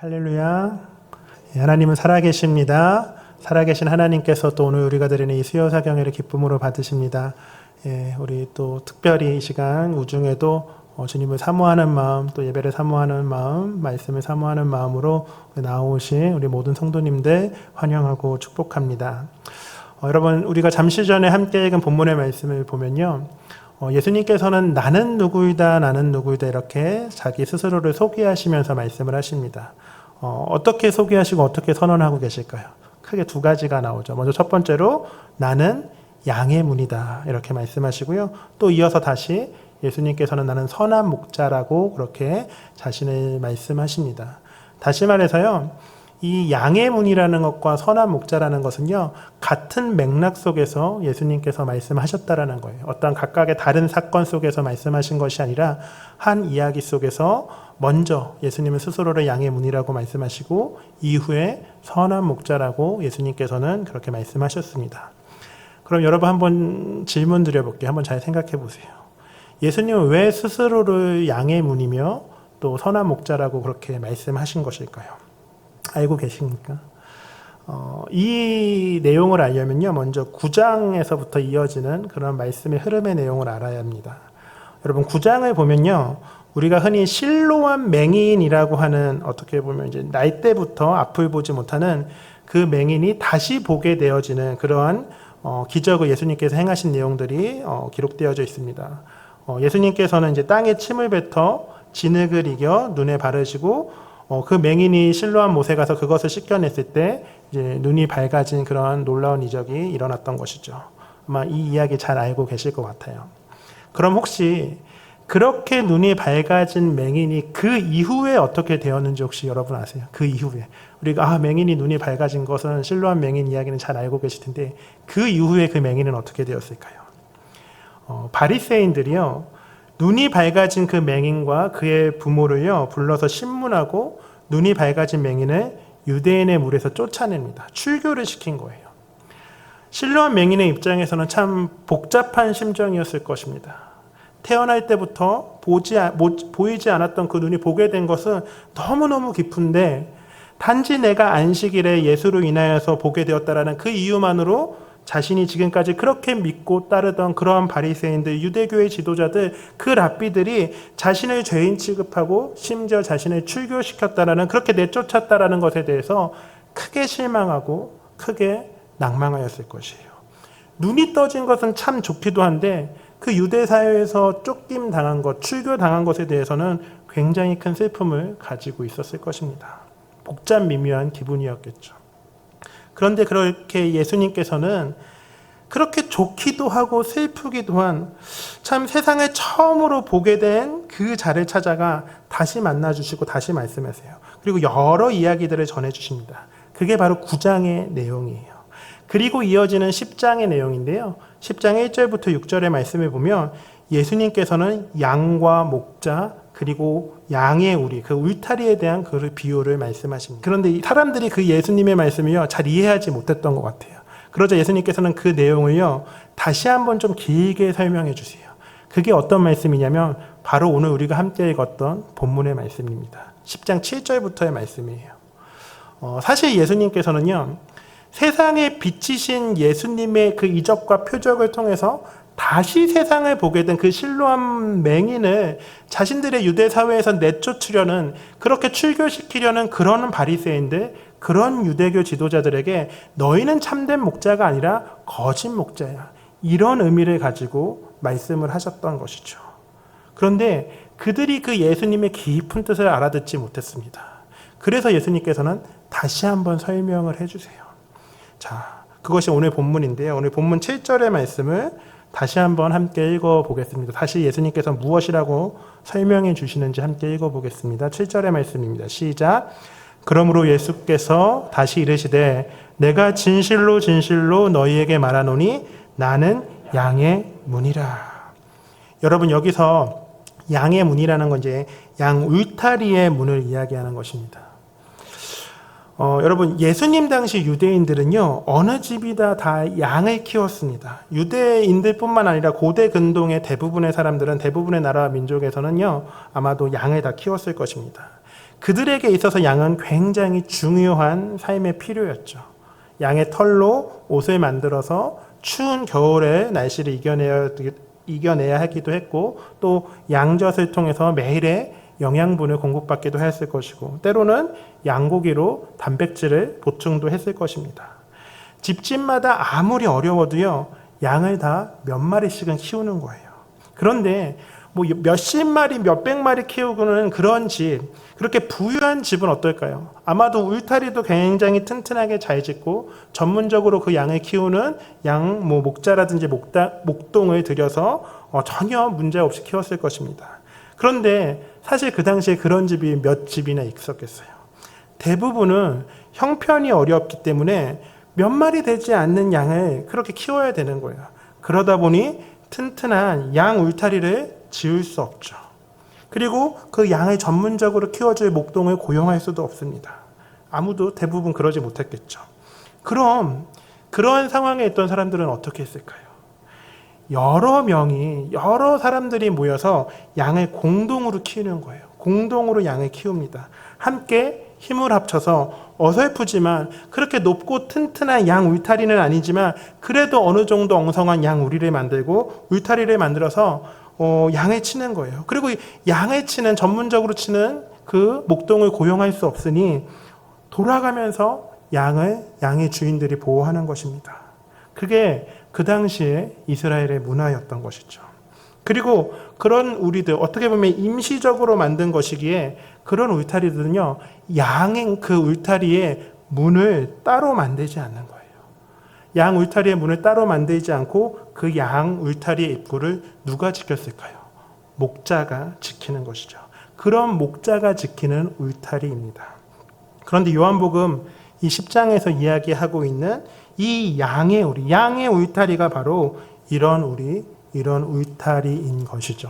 할렐루야. 하나님은 살아계십니다. 살아계신 하나님께서 또 오늘 우리가 드리는 이 수요사경회를 기쁨으로 받으십니다. 우리 또 특별히 이 시간 우중에도 주님을 사모하는 마음, 또 예배를 사모하는 마음, 말씀을 사모하는 마음으로 나오신 우리 모든 성도님들 환영하고 축복합니다. 여러분, 우리가 잠시 전에 함께 읽은 본문의 말씀을 보면요, 예수님께서는 나는 누구이다, 나는 누구이다 이렇게 자기 스스로를 소개하시면서 말씀을 하십니다. 어떻게 소개하시고 어떻게 선언하고 계실까요? 크게 두 가지가 나오죠. 먼저 첫 번째로 나는 양의 문이다 이렇게 말씀하시고요. 또 이어서 다시 예수님께서는 나는 선한 목자라고 그렇게 자신을 말씀하십니다. 다시 말해서요, 이 양의 문이라는 것과 선한 목자라는 것은요, 같은 맥락 속에서 예수님께서 말씀하셨다라는 거예요. 어떤 각각의 다른 사건 속에서 말씀하신 것이 아니라 한 이야기 속에서 먼저 예수님은 스스로를 양의 문이라고 말씀하시고 이후에 선한 목자라고 예수님께서는 그렇게 말씀하셨습니다. 그럼 여러분 한번 질문 드려볼게요. 한번 잘 생각해 보세요. 예수님은 왜 스스로를 양의 문이며 또 선한 목자라고 그렇게 말씀하신 것일까요? 알고 계십니까? 이 내용을 알려면요, 먼저 9장에서부터 이어지는 그런 말씀의 흐름의 내용을 알아야 합니다. 여러분, 9장을 보면요, 우리가 흔히 실로암 맹인이라고 하는, 어떻게 보면 이제 날 때부터 앞을 보지 못하는 그 맹인이 다시 보게 되어지는 그러한 기적을 예수님께서 행하신 내용들이 기록되어져 있습니다. 예수님께서는 이제 땅에 침을 뱉어 진흙을 이겨 눈에 바르시고 그 맹인이 실로암 못에 가서 그것을 씻겨냈을 때 이제 눈이 밝아진 그런 놀라운 이적이 일어났던 것이죠. 아마 이 이야기 잘 알고 계실 것 같아요. 그럼 혹시 그렇게 눈이 밝아진 맹인이 그 이후에 어떻게 되었는지 혹시 여러분 아세요? 그 이후에 우리가 맹인이 눈이 밝아진 것은 실로암 맹인 이야기는 잘 알고 계실 텐데 그 이후에 그 맹인은 어떻게 되었을까요? 바리새인들이요, 눈이 밝아진 그 맹인과 그의 부모를요 불러서 신문하고 눈이 밝아진 맹인을 유대인의 물에서 쫓아냅니다. 출교를 시킨 거예요. 실로암 맹인의 입장에서는 참 복잡한 심정이었을 것입니다. 태어날 때부터 보이지 않았던 그 눈이 보게 된 것은 너무너무 깊은데 단지 내가 안식일에 예수로 인하여서 보게 되었다라는 그 이유만으로 자신이 지금까지 그렇게 믿고 따르던 그러한 바리새인들, 유대교의 지도자들, 그 랍비들이 자신을 죄인 취급하고 심지어 자신을 출교시켰다라는, 그렇게 내쫓았다라는 것에 대해서 크게 실망하고 크게 낭망하였을 것이에요. 눈이 떠진 것은 참 좋기도 한데 그 유대 사회에서 쫓김 당한 것, 출교 당한 것에 대해서는 굉장히 큰 슬픔을 가지고 있었을 것입니다. 복잡 미묘한 기분이었겠죠. 그런데 그렇게 예수님께서는 그렇게 좋기도 하고 슬프기도 한 참 세상에 처음으로 보게 된 그 자를 찾아가 다시 만나주시고 다시 말씀하세요. 그리고 여러 이야기들을 전해주십니다. 그게 바로 9장의 내용이에요. 그리고 이어지는 10장의 내용인데요. 10장 1절부터 6절의 말씀을 보면 예수님께서는 양과 목자 그리고 양의 우리, 그 울타리에 대한 그 비유를 말씀하십니다. 그런데 사람들이 그 예수님의 말씀을요 잘 이해하지 못했던 것 같아요. 그러자 예수님께서는 그 내용을요 다시 한번 좀 길게 설명해 주세요. 그게 어떤 말씀이냐면 바로 오늘 우리가 함께 읽었던 본문의 말씀입니다. 10장 7절부터의 말씀이에요. 사실 예수님께서는요 세상에 비치신 예수님의 그 이적과 표적을 통해서 다시 세상을 보게 된 그 실로암 맹인을 자신들의 유대 사회에서 내쫓으려는, 그렇게 출교시키려는 그런 바리새인들, 그런 유대교 지도자들에게 너희는 참된 목자가 아니라 거짓 목자야, 이런 의미를 가지고 말씀을 하셨던 것이죠. 그런데 그들이 그 예수님의 깊은 뜻을 알아듣지 못했습니다. 그래서 예수님께서는 다시 한번 설명을 해주세요. 자, 그것이 오늘 본문인데요. 오늘 본문 7절의 말씀을 다시 한번 함께 읽어보겠습니다. 다시 예수님께서 무엇이라고 설명해 주시는지 함께 읽어보겠습니다. 7절의 말씀입니다. 시작. 그러므로 예수께서 다시 이르시되 내가 진실로 진실로 너희에게 말하노니 나는 양의 문이라. 여러분, 여기서 양의 문이라는 건 이제 양 울타리의 문을 이야기하는 것입니다. 여러분, 예수님 당시 유대인들은요 어느 집이다 다 양을 키웠습니다. 유대인들뿐만 아니라 고대 근동의 대부분의 사람들은, 대부분의 나라와 민족에서는요 아마도 양을 다 키웠을 것입니다. 그들에게 있어서 양은 굉장히 중요한 삶의 필요였죠. 양의 털로 옷을 만들어서 추운 겨울의 날씨를 이겨내야 하기도 했고, 또 양젖을 통해서 매일의 영양분을 공급받기도 했을 것이고, 때로는 양고기로 단백질을 보충도 했을 것입니다. 집집마다 아무리 어려워도요, 양을 다 몇 마리씩은 키우는 거예요. 그런데 뭐 몇십 마리, 몇백 마리 키우고는 그런 집, 그렇게 부유한 집은 어떨까요? 아마도 울타리도 굉장히 튼튼하게 잘 짓고 전문적으로 그 양을 키우는 양 목자라든지 목동을 들여서 전혀 문제 없이 키웠을 것입니다. 그런데 사실 그 당시에 그런 집이 몇 집이나 있었겠어요. 대부분은 형편이 어렵기 때문에 몇 마리 되지 않는 양을 그렇게 키워야 되는 거예요. 그러다 보니 튼튼한 양 울타리를 지을 수 없죠. 그리고 그 양을 전문적으로 키워줄 목동을 고용할 수도 없습니다. 아무도 대부분 그러지 못했겠죠. 그럼 그런 상황에 있던 사람들은 어떻게 했을까요? 여러 사람들이 모여서 양을 공동으로 키우는 거예요. 공동으로 양을 키웁니다. 함께 힘을 합쳐서 어설프지만 그렇게 높고 튼튼한 양 울타리는 아니지만 그래도 어느 정도 엉성한 양 우리를 만들고 울타리를 만들어서 양을 치는 거예요. 그리고 양을 치는, 전문적으로 치는 그 목동을 고용할 수 없으니 돌아가면서 양의 주인들이 보호하는 것입니다. 그게 그 당시에 이스라엘의 문화였던 것이죠. 그리고 그런 우리들, 어떻게 보면 임시적으로 만든 것이기에 그런 울타리들은요, 양의 그 울타리에 문을 따로 만들지 않는 거예요. 양 울타리의 문을 따로 만들지 않고 그 양 울타리의 입구를 누가 지켰을까요? 목자가 지키는 것이죠. 그런 목자가 지키는 울타리입니다. 그런데 요한복음 이 10장에서 이야기하고 있는 이 양의 울타리가 바로 이런 울타리인 것이죠.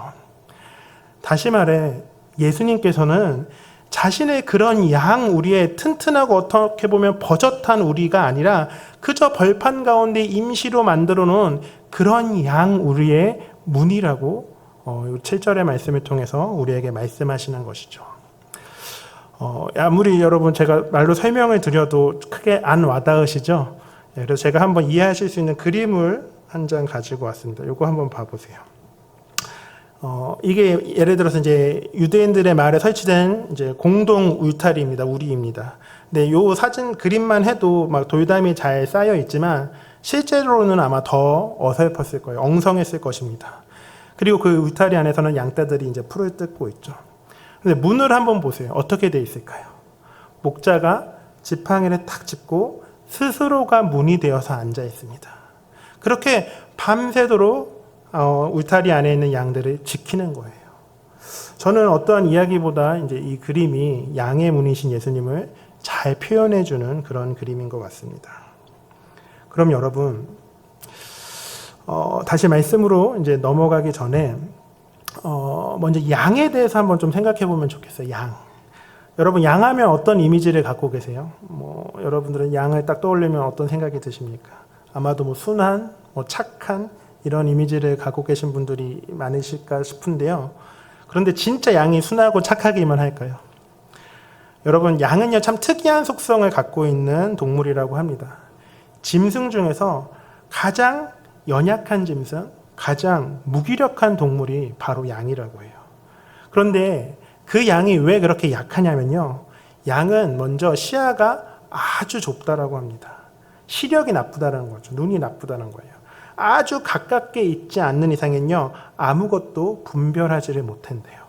다시 말해 예수님께서는 자신의 그런 양 우리의 튼튼하고 어떻게 보면 버젓한 우리가 아니라 그저 벌판 가운데 임시로 만들어 놓은 그런 양 우리의 문이라고 7절의 말씀을 통해서 우리에게 말씀하시는 것이죠. 아무리 여러분 제가 말로 설명을 드려도 크게 안 와닿으시죠? 그래서 제가 한번 이해하실 수 있는 그림을 한 장 가지고 왔습니다. 이거 한번 봐보세요. 이게 예를 들어서 이제 유대인들의 마을에 설치된 이제 공동 울타리입니다. 우리입니다. 근데 요 사진 그림만 해도 막 돌담이 잘 쌓여 있지만 실제로는 아마 더 어설펐을 거예요. 엉성했을 것입니다. 그리고 그 울타리 안에서는 양떼들이 이제 풀을 뜯고 있죠. 근데 문을 한번 보세요. 어떻게 돼 있을까요? 목자가 지팡이를 탁 짚고 스스로가 문이 되어서 앉아 있습니다. 그렇게 밤새도록 울타리 안에 있는 양들을 지키는 거예요. 저는 어떠한 이야기보다 이제 이 그림이 양의 문이신 예수님을 잘 표현해주는 그런 그림인 것 같습니다. 그럼 여러분, 다시 말씀으로 이제 넘어가기 전에 먼저 양에 대해서 한번 좀 생각해 보면 좋겠어요. 양. 여러분, 양하면 어떤 이미지를 갖고 계세요? 여러분들은 양을 딱 떠올리면 어떤 생각이 드십니까? 아마도 순한, 착한 이런 이미지를 갖고 계신 분들이 많으실까 싶은데요. 그런데 진짜 양이 순하고 착하기만 할까요? 여러분, 양은요 참 특이한 속성을 갖고 있는 동물이라고 합니다. 짐승 중에서 가장 연약한 짐승, 가장 무기력한 동물이 바로 양이라고 해요. 그런데 그 양이 왜 그렇게 약하냐면요, 양은 먼저 시야가 아주 좁다라고 합니다. 시력이 나쁘다는 거죠. 눈이 나쁘다는 거예요. 아주 가깝게 있지 않는 이상은요, 아무것도 분별하지를 못한대요.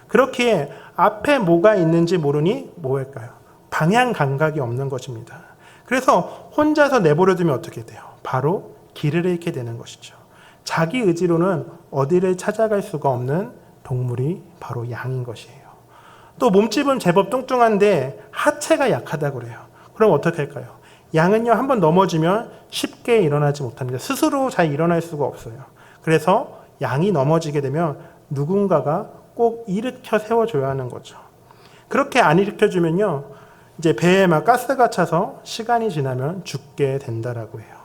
그렇게 앞에 뭐가 있는지 모르니 뭐할까요? 방향 감각이 없는 것입니다. 그래서 혼자서 내버려두면 어떻게 돼요? 바로 길을 잃게 되는 것이죠. 자기 의지로는 어디를 찾아갈 수가 없는 동물이 바로 양인 것이에요. 또 몸집은 제법 뚱뚱한데 하체가 약하다고 그래요. 그럼 어떻게 할까요? 양은요, 한번 넘어지면 쉽게 일어나지 못합니다. 스스로 잘 일어날 수가 없어요. 그래서 양이 넘어지게 되면 누군가가 꼭 일으켜 세워줘야 하는 거죠. 그렇게 안 일으켜주면요, 이제 배에 막 가스가 차서 시간이 지나면 죽게 된다라고 해요.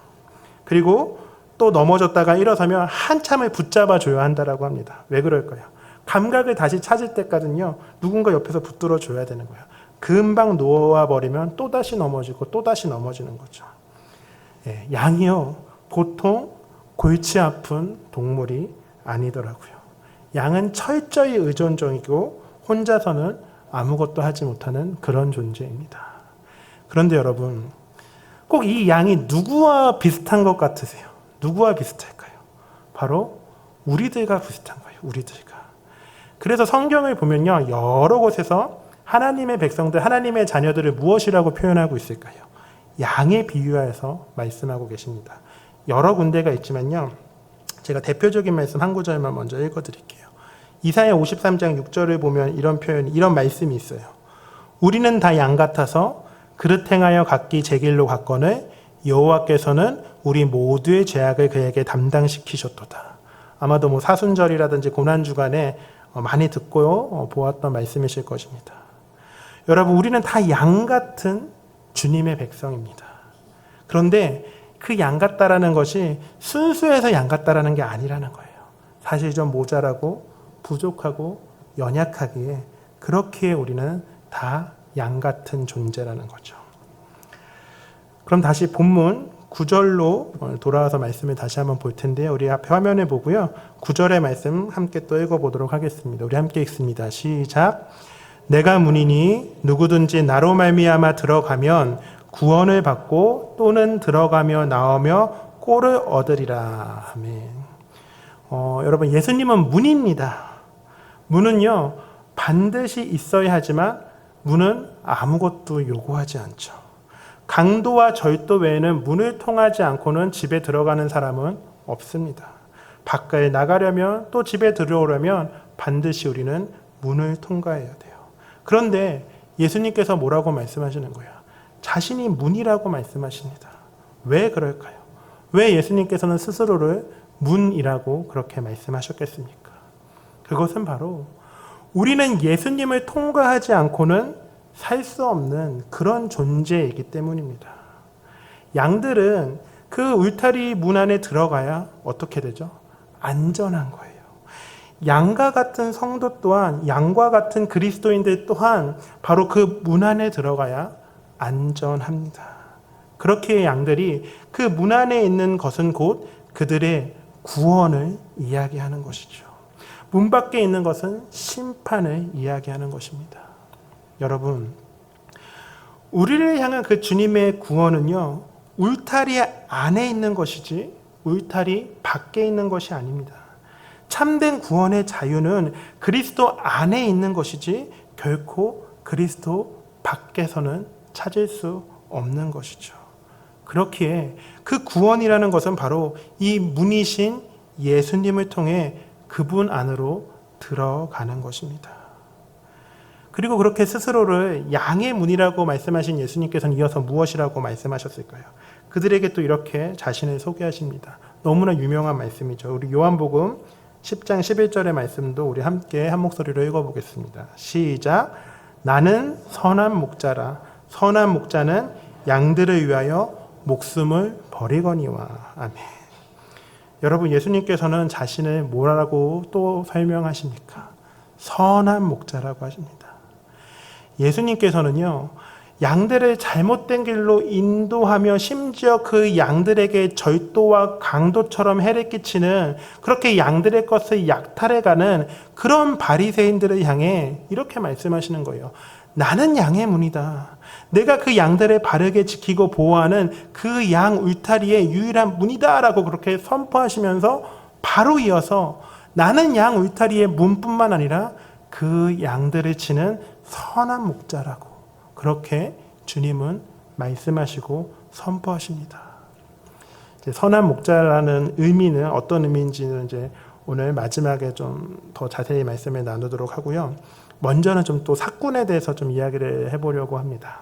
그리고 또 넘어졌다가 일어서면 한참을 붙잡아 줘야 한다라고 합니다. 왜 그럴까요? 감각을 다시 찾을 때까지는요, 누군가 옆에서 붙들어 줘야 되는 거예요. 금방 놓아버리면 또다시 넘어지고 또다시 넘어지는 거죠. 예, 양이요, 보통 골치 아픈 동물이 아니더라고요. 양은 철저히 의존적이고 혼자서는 아무것도 하지 못하는 그런 존재입니다. 그런데 여러분, 꼭 이 양이 누구와 비슷한 것 같으세요? 누구와 비슷할까요? 바로 우리들과 비슷한 거예요. 우리들과. 그래서 성경을 보면요, 여러 곳에서 하나님의 백성들, 하나님의 자녀들을 무엇이라고 표현하고 있을까요? 양에 비유하여서 말씀하고 계십니다. 여러 군데가 있지만요, 제가 대표적인 말씀 한 구절만 먼저 읽어드릴게요. 이사야 53장 6절을 보면 이런 말씀이 있어요. 우리는 다 양 같아서 그릇 행하여 각기 제 길로 갔거늘 여호와께서는 우리 모두의 죄악을 그에게 담당시키셨도다. 아마도 뭐 사순절이라든지 고난주간에 많이 듣고 보았던 말씀이실 것입니다. 여러분, 우리는 다 양 같은 주님의 백성입니다. 그런데 그 양 같다라는 것이 순수해서 양 같다라는 게 아니라는 거예요. 사실 좀 모자라고 부족하고 연약하기에 그렇기에 우리는 다 양 같은 존재라는 거죠. 그럼 다시 본문 9절로 돌아와서 말씀을 다시 한번 볼 텐데요. 우리 앞에 화면에 보고요. 9절의 말씀 함께 또 읽어보도록 하겠습니다. 우리 함께 읽습니다. 시작. 내가 문이니 누구든지 나로 말미암아 들어가면 구원을 받고 또는 들어가며 나오며 꼴을 얻으리라. 아멘. 여러분, 예수님은 문입니다. 문은요, 반드시 있어야 하지만 문은 아무것도 요구하지 않죠. 강도와 절도 외에는 문을 통하지 않고는 집에 들어가는 사람은 없습니다. 밖에 나가려면 또 집에 들어오려면 반드시 우리는 문을 통과해야 돼요. 그런데 예수님께서 뭐라고 말씀하시는 거예요? 자신이 문이라고 말씀하십니다. 왜 그럴까요? 왜 예수님께서는 스스로를 문이라고 그렇게 말씀하셨겠습니까? 그것은 바로 우리는 예수님을 통과하지 않고는 살 수 없는 그런 존재이기 때문입니다. 양들은 그 울타리 문 안에 들어가야 어떻게 되죠? 안전한 거예요. 양과 같은 성도 또한, 양과 같은 그리스도인들 또한 바로 그 문 안에 들어가야 안전합니다. 그렇게 양들이 그 문 안에 있는 것은 곧 그들의 구원을 이야기하는 것이죠. 문 밖에 있는 것은 심판을 이야기하는 것입니다. 여러분, 우리를 향한 그 주님의 구원은요, 울타리 안에 있는 것이지 울타리 밖에 있는 것이 아닙니다. 참된 구원의 자유는 그리스도 안에 있는 것이지 결코 그리스도 밖에서는 찾을 수 없는 것이죠. 그렇기에 그 구원이라는 것은 바로 이 문이신 예수님을 통해 그분 안으로 들어가는 것입니다. 그리고 그렇게 스스로를 양의 문이라고 말씀하신 예수님께서는 이어서 무엇이라고 말씀하셨을까요? 그들에게 또 이렇게 자신을 소개하십니다. 너무나 유명한 말씀이죠. 우리 요한복음 10장 11절의 말씀도 우리 함께 한 목소리로 읽어보겠습니다. 시작. 나는 선한 목자라. 선한 목자는 양들을 위하여 목숨을 버리거니와. 아멘. 여러분, 예수님께서는 자신을 뭐라고 또 설명하십니까? 선한 목자라고 하십니다. 예수님께서는요, 양들을 잘못된 길로 인도하며 심지어 그 양들에게 절도와 강도처럼 해를 끼치는, 그렇게 양들의 것을 약탈해가는 그런 바리새인들을 향해 이렇게 말씀하시는 거예요. 나는 양의 문이다. 내가 그 양들을 바르게 지키고 보호하는 그 양 울타리의 유일한 문이다 라고 그렇게 선포하시면서 바로 이어서 나는 양 울타리의 문뿐만 아니라 그 양들을 치는 선한 목자라고 그렇게 주님은 말씀하시고 선포하십니다. 이제 선한 목자라는 의미는 어떤 의미인지는 이제 오늘 마지막에 좀 더 자세히 말씀을 나누도록 하고요. 먼저는 좀 또 사꾼에 대해서 좀 이야기를 해보려고 합니다.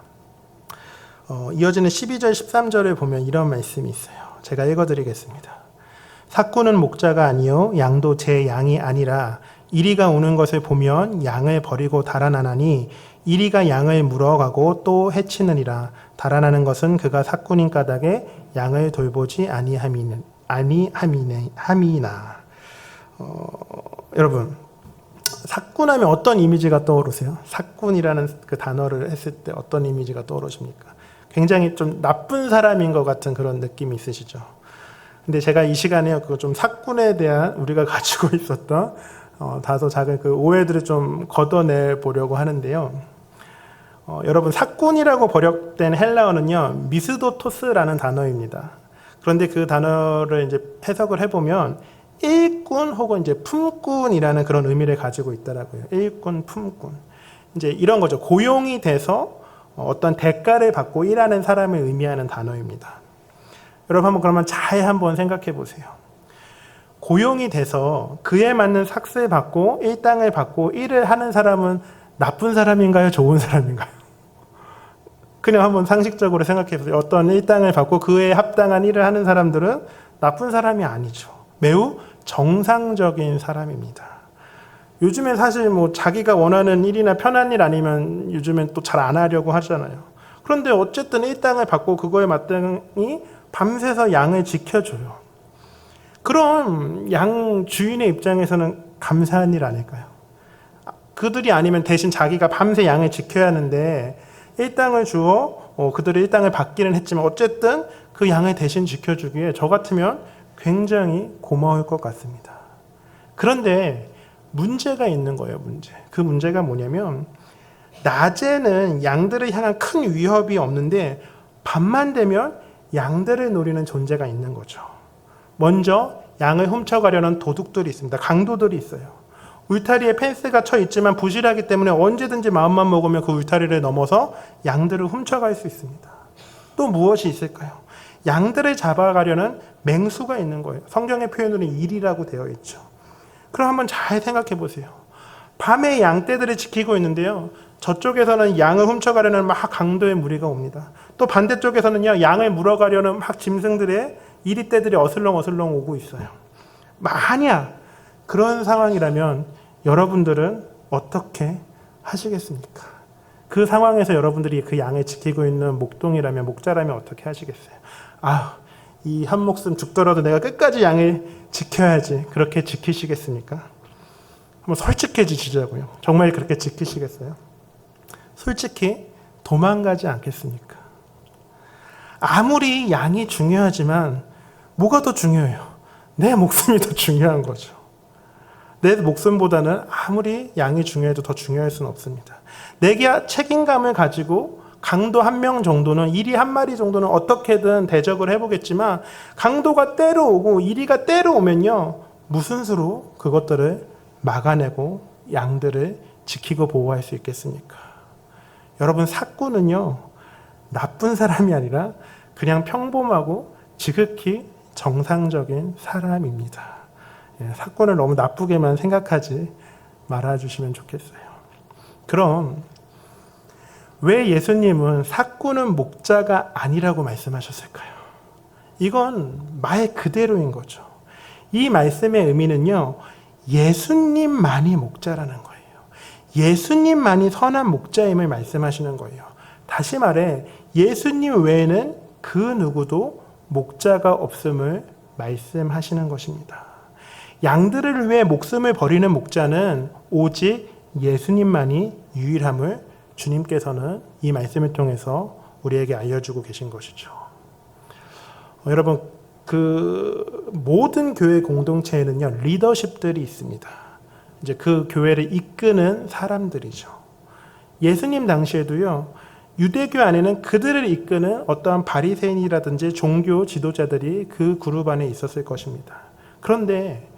이어지는 12절, 13절을 보면 이런 말씀이 있어요. 제가 읽어드리겠습니다. 사꾼은 목자가 아니요 양도 제 양이 아니라 이리가 오는 것을 보면 양을 버리고 달아나나니 이리가 양을 물어가고 또 해치느니라. 달아나는 것은 그가 사꾼인 까닭에 양을 돌보지 아니함이나. 여러분, 삭군하면 어떤 이미지가 떠오르세요? 삭군이라는 그 단어를 했을 때 어떤 이미지가 떠오르십니까? 굉장히 좀 나쁜 사람인 것 같은 그런 느낌이 있으시죠? 근데 제가 이 시간에 그 좀 삭군에 대한 우리가 가지고 있었던 다소 작은 그 오해들을 좀 걷어내 보려고 하는데요. 여러분, 삭군이라고 번역된 헬라어는요, 미스도토스라는 단어입니다. 그런데 그 단어를 이제 해석을 해보면 일꾼 혹은 이제 품꾼이라는 그런 의미를 가지고 있더라고요. 일꾼, 품꾼. 이제 이런 거죠. 고용이 돼서 어떤 대가를 받고 일하는 사람을 의미하는 단어입니다. 여러분, 한번 그러면 잘 한번 생각해 보세요. 고용이 돼서 그에 맞는 삭스를 받고 일당을 받고 일을 하는 사람은 나쁜 사람인가요? 좋은 사람인가요? 그냥 한번 상식적으로 생각해 보세요. 어떤 일당을 받고 그에 합당한 일을 하는 사람들은 나쁜 사람이 아니죠. 매우 정상적인 사람입니다. 요즘에 사실 뭐 자기가 원하는 일이나 편한 일 아니면 요즘엔 또 잘 안 하려고 하잖아요. 그런데 어쨌든 일당을 받고 그거에 마땅히 밤새서 양을 지켜줘요. 그럼 양 주인의 입장에서는 감사한 일 아닐까요? 그들이 아니면 대신 자기가 밤새 양을 지켜야 하는데 일당을 주어 그들의 일당을 받기는 했지만 어쨌든 그 양을 대신 지켜주기에 저 같으면 굉장히 고마울 것 같습니다. 그런데 문제가 있는 거예요, 문제. 그 문제가 뭐냐면 낮에는 양들을 향한 큰 위협이 없는데 밤만 되면 양들을 노리는 존재가 있는 거죠. 먼저 양을 훔쳐가려는 도둑들이 있습니다. 강도들이 있어요. 울타리에 펜스가 쳐 있지만 부실하기 때문에 언제든지 마음만 먹으면 그 울타리를 넘어서 양들을 훔쳐갈 수 있습니다. 또 무엇이 있을까요? 양들을 잡아가려는 맹수가 있는 거예요. 성경의 표현으로는 일이라고 되어 있죠. 그럼 한번 잘 생각해 보세요. 밤에 양떼들을 지키고 있는데요. 저쪽에서는 양을 훔쳐가려는 막 강도의 무리가 옵니다. 또 반대쪽에서는요, 양을 물어가려는 막 짐승들의 이리떼들이 어슬렁어슬렁 오고 있어요. 만약 그런 상황이라면 여러분들은 어떻게 하시겠습니까? 그 상황에서 여러분들이 그 양을 지키고 있는 목동이라면, 목자라면 어떻게 하시겠어요? 이 한 목숨 죽더라도 내가 끝까지 양을 지켜야지. 그렇게 지키시겠습니까? 한번 솔직해지시자고요. 정말 그렇게 지키시겠어요? 솔직히 도망가지 않겠습니까? 아무리 양이 중요하지만 뭐가 더 중요해요? 내 목숨이 더 중요한 거죠. 내 목숨보다는 아무리 양이 중요해도 더 중요할 수는 없습니다. 내게 책임감을 가지고 강도 한 명 정도는, 이리 한 마리 정도는 어떻게든 대적을 해보겠지만 강도가 때로 오고 이리가 때로 오면요, 무슨 수로 그것들을 막아내고 양들을 지키고 보호할 수 있겠습니까? 여러분, 삭군은요, 나쁜 사람이 아니라 그냥 평범하고 지극히 정상적인 사람입니다. 삭군을 너무 나쁘게만 생각하지 말아주시면 좋겠어요. 그럼 왜 예수님은 삭군은 목자가 아니라고 말씀하셨을까요? 이건 말 그대로인 거죠. 이 말씀의 의미는요, 예수님만이 목자라는 거예요. 예수님만이 선한 목자임을 말씀하시는 거예요. 다시 말해 예수님 외에는 그 누구도 목자가 없음을 말씀하시는 것입니다. 양들을 위해 목숨을 버리는 목자는 오직 예수님만이 유일함을 주님께서는 이 말씀을 통해서 우리에게 알려주고 계신 것이죠. 여러분, 그 모든 교회 공동체에는요, 리더십들이 있습니다. 이제 그 교회를 이끄는 사람들이죠. 예수님 당시에도요, 유대교 안에는 그들을 이끄는 어떠한 바리새인이라든지 종교 지도자들이 그 그룹 안에 있었을 것입니다. 그런데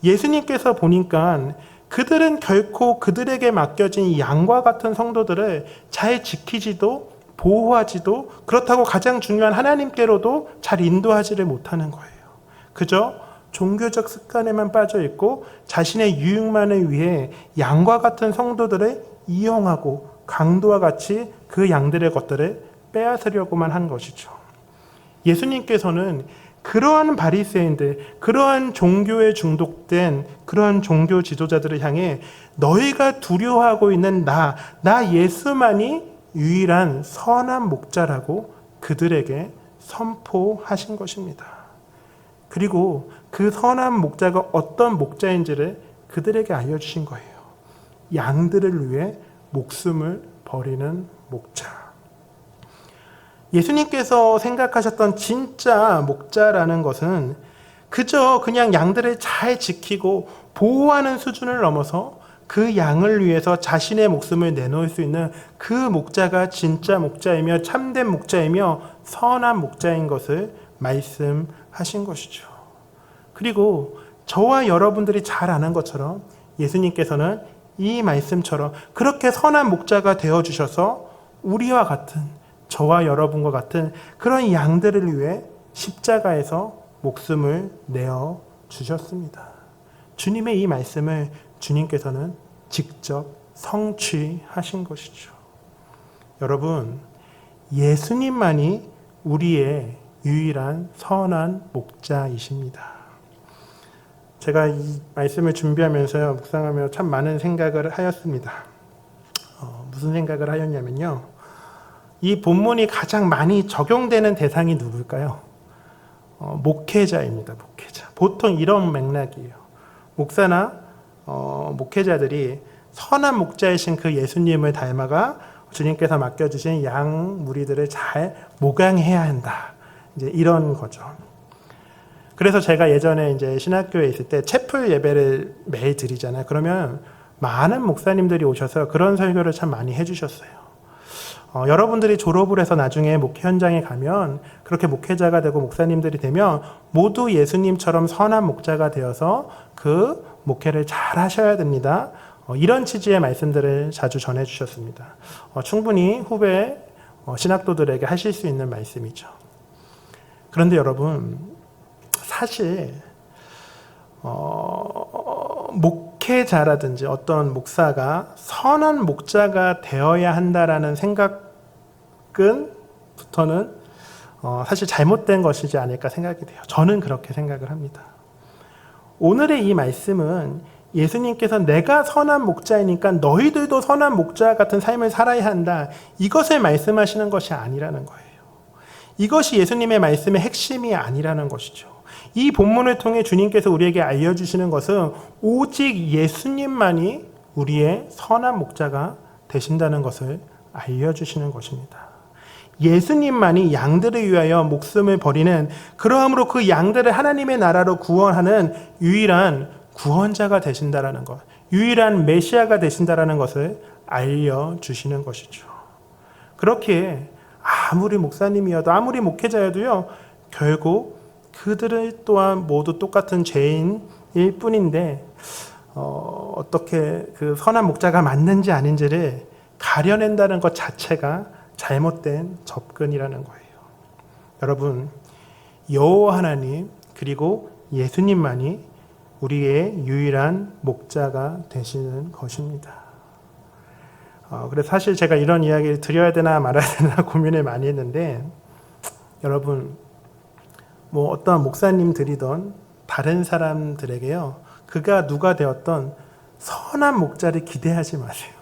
예수님께서 보니까 그들은 결코 그들에게 맡겨진 이 양과 같은 성도들을 잘 지키지도 보호하지도, 그렇다고 가장 중요한 하나님께로도 잘 인도하지를 못하는 거예요. 그저 종교적 습관에만 빠져 있고 자신의 유익만을 위해 양과 같은 성도들을 이용하고 강도와 같이 그 양들의 것들을 빼앗으려고만 한 것이죠. 예수님께서는 그러한 바리새인들, 그러한 종교에 중독된 그러한 종교 지도자들을 향해 너희가 두려워하고 있는 나 예수만이 유일한 선한 목자라고 그들에게 선포하신 것입니다. 그리고 그 선한 목자가 어떤 목자인지를 그들에게 알려주신 거예요. 양들을 위해 목숨을 버리는 목자. 예수님께서 생각하셨던 진짜 목자라는 것은 그저 그냥 양들을 잘 지키고 보호하는 수준을 넘어서 그 양을 위해서 자신의 목숨을 내놓을 수 있는 그 목자가 진짜 목자이며 참된 목자이며 선한 목자인 것을 말씀하신 것이죠. 그리고 저와 여러분들이 잘 아는 것처럼 예수님께서는 이 말씀처럼 그렇게 선한 목자가 되어주셔서 우리와 같은, 저와 여러분과 같은 그런 양들을 위해 십자가에서 목숨을 내어 주셨습니다. 주님의 이 말씀을 주님께서는 직접 성취하신 것이죠. 여러분, 예수님만이 우리의 유일한 선한 목자이십니다. 제가 이 말씀을 준비하면서요, 묵상하며 참 많은 생각을 하였습니다. 무슨 생각을 하였냐면요, 이 본문이 가장 많이 적용되는 대상이 누굴까요? 목회자입니다. 목회자. 보통 이런 맥락이에요. 목사나 목회자들이 선한 목자이신 그 예수님을 닮아가 주님께서 맡겨주신 양 무리들을 잘 목양해야 한다. 이제 이런 거죠. 그래서 제가 예전에 이제 신학교에 있을 때 채플 예배를 매일 드리잖아요. 그러면 많은 목사님들이 오셔서 그런 설교를 참 많이 해주셨어요. 여러분들이 졸업을 해서 나중에 목회 현장에 가면 그렇게 목회자가 되고 목사님들이 되면 모두 예수님처럼 선한 목자가 되어서 그 목회를 잘 하셔야 됩니다. 이런 취지의 말씀들을 자주 전해주셨습니다. 충분히 후배 신학도들에게 하실 수 있는 말씀이죠. 그런데 여러분, 사실 목회자라든지 어떤 목사가 선한 목자가 되어야 한다라는 생각부터는 사실 잘못된 것이지 않을까 생각이 돼요. 저는 그렇게 생각을 합니다. 오늘의 이 말씀은 예수님께서 내가 선한 목자이니까 너희들도 선한 목자 같은 삶을 살아야 한다, 이것을 말씀하시는 것이 아니라는 거예요. 이것이 예수님의 말씀의 핵심이 아니라는 것이죠. 이 본문을 통해 주님께서 우리에게 알려주시는 것은 오직 예수님만이 우리의 선한 목자가 되신다는 것을 알려주시는 것입니다. 예수님만이 양들을 위하여 목숨을 버리는, 그러함으로 그 양들을 하나님의 나라로 구원하는 유일한 구원자가 되신다라는 것, 유일한 메시아가 되신다라는 것을 알려주시는 것이죠. 그렇게 아무리 목사님이어도 아무리 목회자여도요, 결국 그들을 또한 모두 똑같은 죄인일 뿐인데 어떻게 그 선한 목자가 맞는지 아닌지를 가려낸다는 것 자체가 잘못된 접근이라는 거예요. 여러분, 여호와 하나님 그리고 예수님만이 우리의 유일한 목자가 되시는 것입니다. 그래서 사실 제가 이런 이야기를 드려야 되나 말아야 되나 고민을 많이 했는데, 여러분, 뭐 어떤 목사님들이던 다른 사람들에게요, 그가 누가 되었던 선한 목자를 기대하지 마세요.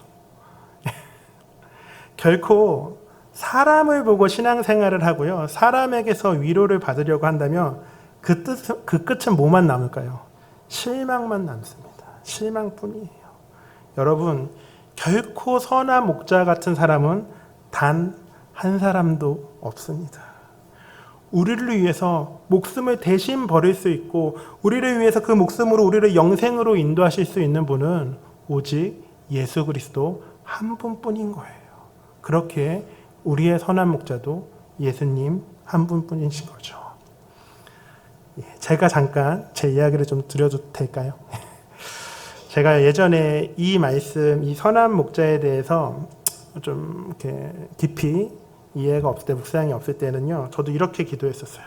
결코 사람을 보고 신앙생활을 하고요, 사람에게서 위로를 받으려고 한다면 그 끝은 뭐만 남을까요? 실망만 남습니다. 실망뿐이에요. 여러분, 결코 선한 목자 같은 사람은 단 한 사람도 없습니다. 우리를 위해서 목숨을 대신 버릴 수 있고 우리를 위해서 그 목숨으로 우리를 영생으로 인도하실 수 있는 분은 오직 예수 그리스도 한 분뿐인 거예요. 그렇게 우리의 선한 목자도 예수님 한 분뿐이신 거죠. 제가 잠깐 제 이야기를 좀 드려도 될까요? 제가 예전에 이 말씀, 이 선한 목자에 대해서 좀 이렇게 깊이 이해가 없을 때, 묵상이 없을 때는요, 저도 이렇게 기도했었어요.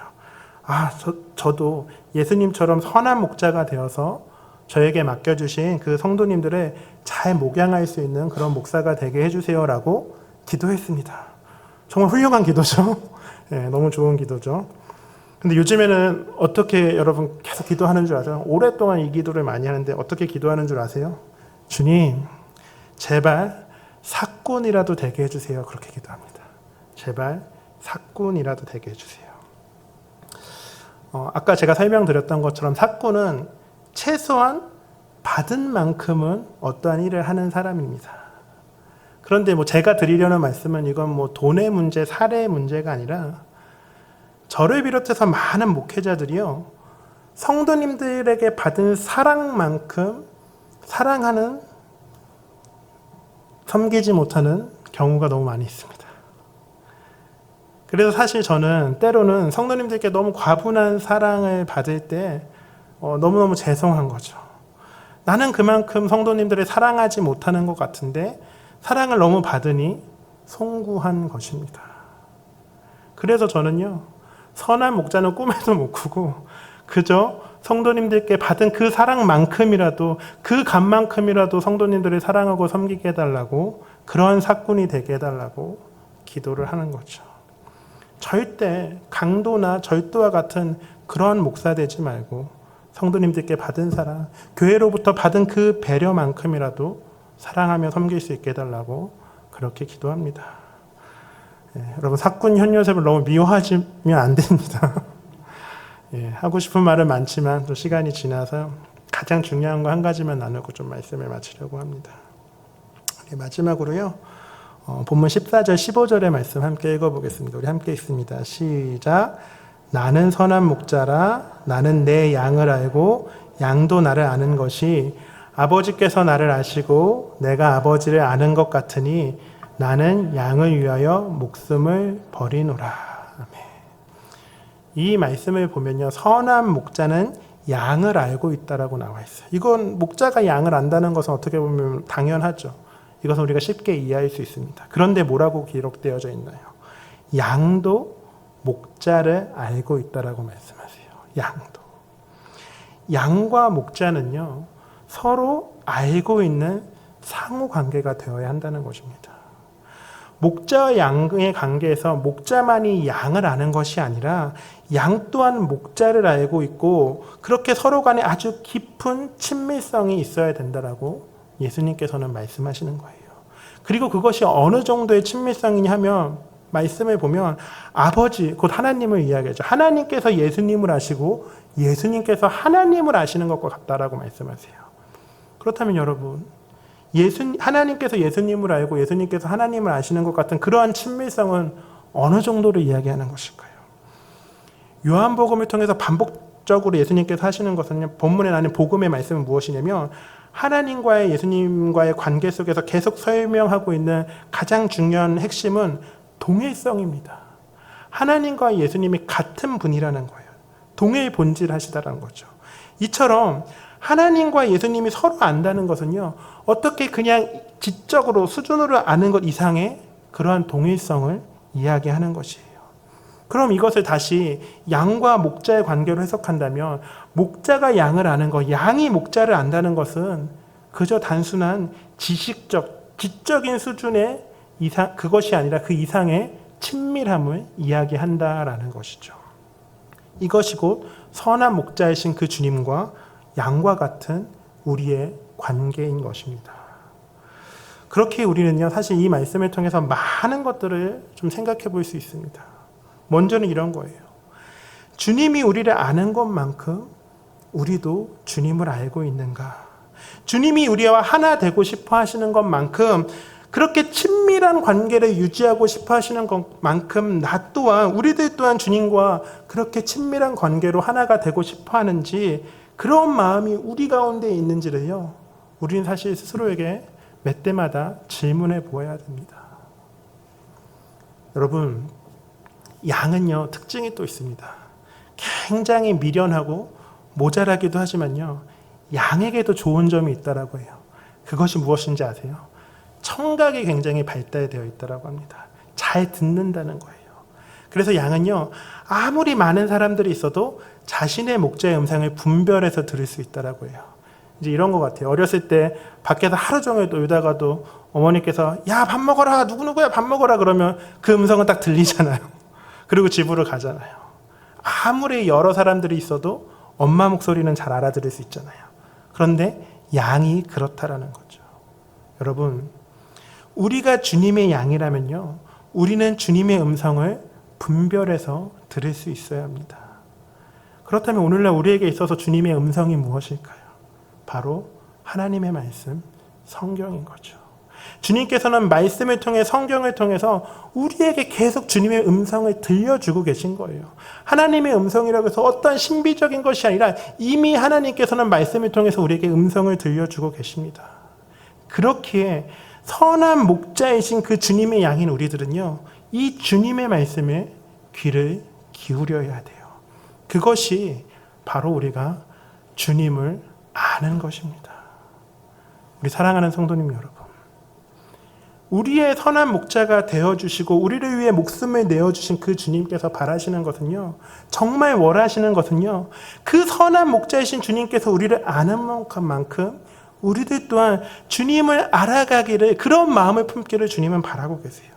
저도 예수님처럼 선한 목자가 되어서 저에게 맡겨주신 그 성도님들을 잘 목양할 수 있는 그런 목사가 되게 해주세요라고 기도했습니다. 정말 훌륭한 기도죠. 네, 너무 좋은 기도죠. 근데 요즘에는 어떻게 여러분 계속 기도하는 줄 아세요? 오랫동안 이 기도를 많이 하는데 어떻게 기도하는 줄 아세요? 주님, 제발 사꾼이라도 되게 해주세요. 그렇게 기도합니다. 제발 사꾼이라도 되게 해주세요. 아까 제가 설명드렸던 것처럼 사꾼은 최소한 받은 만큼은 어떠한 일을 하는 사람입니다. 그런데 제가 드리려는 말씀은 이건 돈의 문제, 사례의 문제가 아니라 저를 비롯해서 많은 목회자들이요, 성도님들에게 받은 사랑만큼 사랑하는, 섬기지 못하는 경우가 너무 많이 있습니다. 그래서 사실 저는 때로는 성도님들께 너무 과분한 사랑을 받을 때 너무너무 죄송한 거죠. 나는 그만큼 성도님들을 사랑하지 못하는 것 같은데 사랑을 너무 받으니 송구한 것입니다. 그래서 저는요, 선한 목자는 꿈에도 못 꾸고 그저 성도님들께 받은 그 사랑만큼이라도, 그 값만큼이라도 성도님들을 사랑하고 섬기게 해달라고, 그런 사꾼이 되게 해달라고 기도를 하는 거죠. 절대 강도나 절도와 같은 그런 목사 되지 말고 성도님들께 받은 사랑, 교회로부터 받은 그 배려만큼이라도 사랑하며 섬길 수 있게 해달라고 그렇게 기도합니다. 여러분, 사꾼 현 요셉을 너무 미워하시면 안 됩니다. 하고 싶은 말은 많지만 또 시간이 지나서 가장 중요한 거 한 가지만 나누고 좀 말씀을 마치려고 합니다. 마지막으로요, 본문 14절 15절의 말씀 함께 읽어보겠습니다. 우리 함께 읽습니다. 시작. 나는 선한 목자라. 나는 내 양을 알고 양도 나를 아는 것이 아버지께서 나를 아시고 내가 아버지를 아는 것 같으니 나는 양을 위하여 목숨을 버리노라. 아멘. 이 말씀을 보면요, 선한 목자는 양을 알고 있다라고 나와 있어요. 이건 목자가 양을 안다는 것은 어떻게 보면 당연하죠. 이것은 우리가 쉽게 이해할 수 있습니다. 그런데 뭐라고 기록되어져 있나요? 양도 목자를 알고 있다라고 말씀하세요. 양도. 양과 목자는요, 서로 알고 있는 상호 관계가 되어야 한다는 것입니다. 목자와 양의 관계에서 목자만이 양을 아는 것이 아니라 양 또한 목자를 알고 있고, 그렇게 서로 간에 아주 깊은 친밀성이 있어야 된다라고 예수님께서는 말씀하시는 거예요. 그리고 그것이 어느 정도의 친밀성이냐 하면, 말씀을 보면 아버지, 곧 하나님을 이야기하죠. 하나님께서 예수님을 아시고 예수님께서 하나님을 아시는 것과 같다라고 말씀하세요. 그렇다면 여러분, 하나님께서 예수님을 알고 예수님께서 하나님을 아시는 것 같은 그러한 친밀성은 어느 정도를 이야기하는 것일까요? 요한복음을 통해서 반복적으로 예수님께서 하시는 것은, 본문에 나는 복음의 말씀은 무엇이냐면, 하나님과의 예수님과의 관계 속에서 계속 설명하고 있는 가장 중요한 핵심은 동일성입니다. 하나님과 예수님이 같은 분이라는 거예요. 동일 본질하시다라는 거죠. 이처럼 하나님과 예수님이 서로 안다는 것은요, 어떻게 그냥 지적으로 수준으로 아는 것 이상의 그러한 동일성을 이야기하는 것이에요. 그럼 이것을 다시 양과 목자의 관계로 해석한다면, 목자가 양을 아는 것, 양이 목자를 안다는 것은 그저 단순한 지식적, 지적인 수준의 그것이 아니라 그 이상의 친밀함을 이야기한다라는 것이죠. 이것이 곧 선한 목자이신 그 주님과 양과 같은 우리의 관계인 것입니다. 그렇게 우리는요, 사실 이 말씀을 통해서 많은 것들을 좀 생각해 볼 수 있습니다. 먼저는 이런 거예요. 주님이 우리를 아는 것만큼 우리도 주님을 알고 있는가? 주님이 우리와 하나 되고 싶어 하시는 것만큼, 그렇게 친밀한 관계를 유지하고 싶어 하시는 것만큼 나 또한, 우리들 또한 주님과 그렇게 친밀한 관계로 하나가 되고 싶어 하는지, 그런 마음이 우리 가운데 있는지를요, 우리는 사실 스스로에게 몇 때마다 질문해 보아야 됩니다. 여러분, 양은요, 특징이 또 있습니다. 굉장히 미련하고 모자라기도 하지만요, 양에게도 좋은 점이 있다라고 해요. 그것이 무엇인지 아세요? 청각이 굉장히 발달되어 있다라고 합니다. 잘 듣는다는 거예요. 그래서 양은요, 아무리 많은 사람들이 있어도 자신의 목자의 음성을 분별해서 들을 수 있다라고 해요. 이제 이런 것 같아요. 어렸을 때 밖에서 하루 종일 놀다가도 어머니께서 야, 밥 먹어라, 누구누구야 밥 먹어라 그러면 그 음성은 딱 들리잖아요. 그리고 집으로 가잖아요. 아무리 여러 사람들이 있어도 엄마 목소리는 잘 알아들을 수 있잖아요. 그런데 양이 그렇다라는 거죠. 여러분, 우리가 주님의 양이라면요, 우리는 주님의 음성을 분별해서 들을 수 있어야 합니다. 그렇다면 오늘날 우리에게 있어서 주님의 음성이 무엇일까요? 바로 하나님의 말씀, 성경인 거죠. 주님께서는 말씀을 통해 성경을 통해서 우리에게 계속 주님의 음성을 들려주고 계신 거예요. 하나님의 음성이라고 해서 어떤 신비적인 것이 아니라 이미 하나님께서는 말씀을 통해서 우리에게 음성을 들려주고 계십니다. 그렇기에 선한 목자이신 그 주님의 양인 우리들은요, 이 주님의 말씀에 귀를 기울여야 돼요. 그것이 바로 우리가 주님을 아는 것입니다. 우리 사랑하는 성도님 여러분, 우리의 선한 목자가 되어주시고 우리를 위해 목숨을 내어주신 그 주님께서 바라시는 것은요, 정말 원하시는 것은요, 그 선한 목자이신 주님께서 우리를 아는 만큼 우리들 또한 주님을 알아가기를, 그런 마음을 품기를 주님은 바라고 계세요.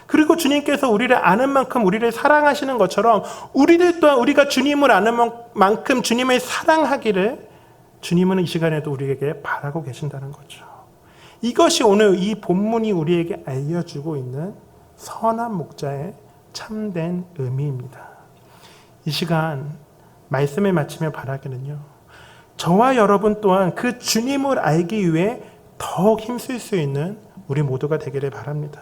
그리고 주님께서 우리를 아는 만큼 우리를 사랑하시는 것처럼 우리들 또한 우리가 주님을 아는 만큼 주님을 사랑하기를 주님은 이 시간에도 우리에게 바라고 계신다는 거죠. 이것이 오늘 이 본문이 우리에게 알려주고 있는 선한 목자의 참된 의미입니다. 이 시간 말씀을 마치며 바라기는요, 저와 여러분 또한 그 주님을 알기 위해 더욱 힘쓸 수 있는 우리 모두가 되기를 바랍니다.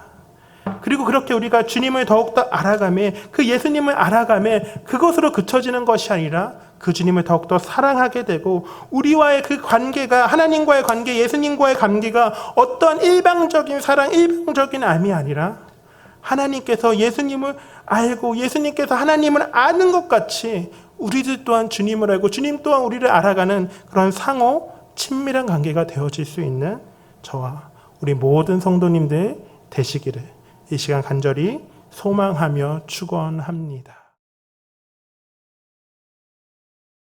그리고 그렇게 우리가 주님을 더욱더 알아가며 그 예수님을 알아가며 그것으로 그쳐지는 것이 아니라 그 주님을 더욱더 사랑하게 되고 우리와의 그 관계가, 하나님과의 관계, 예수님과의 관계가 어떤 일방적인 사랑, 일방적인 암이 아니라 하나님께서 예수님을 알고 예수님께서 하나님을 아는 것 같이 우리들 또한 주님을 알고 주님 또한 우리를 알아가는 그런 상호 친밀한 관계가 되어질 수 있는 저와 우리 모든 성도님들 되시기를 이 시간 간절히 소망하며 축원합니다.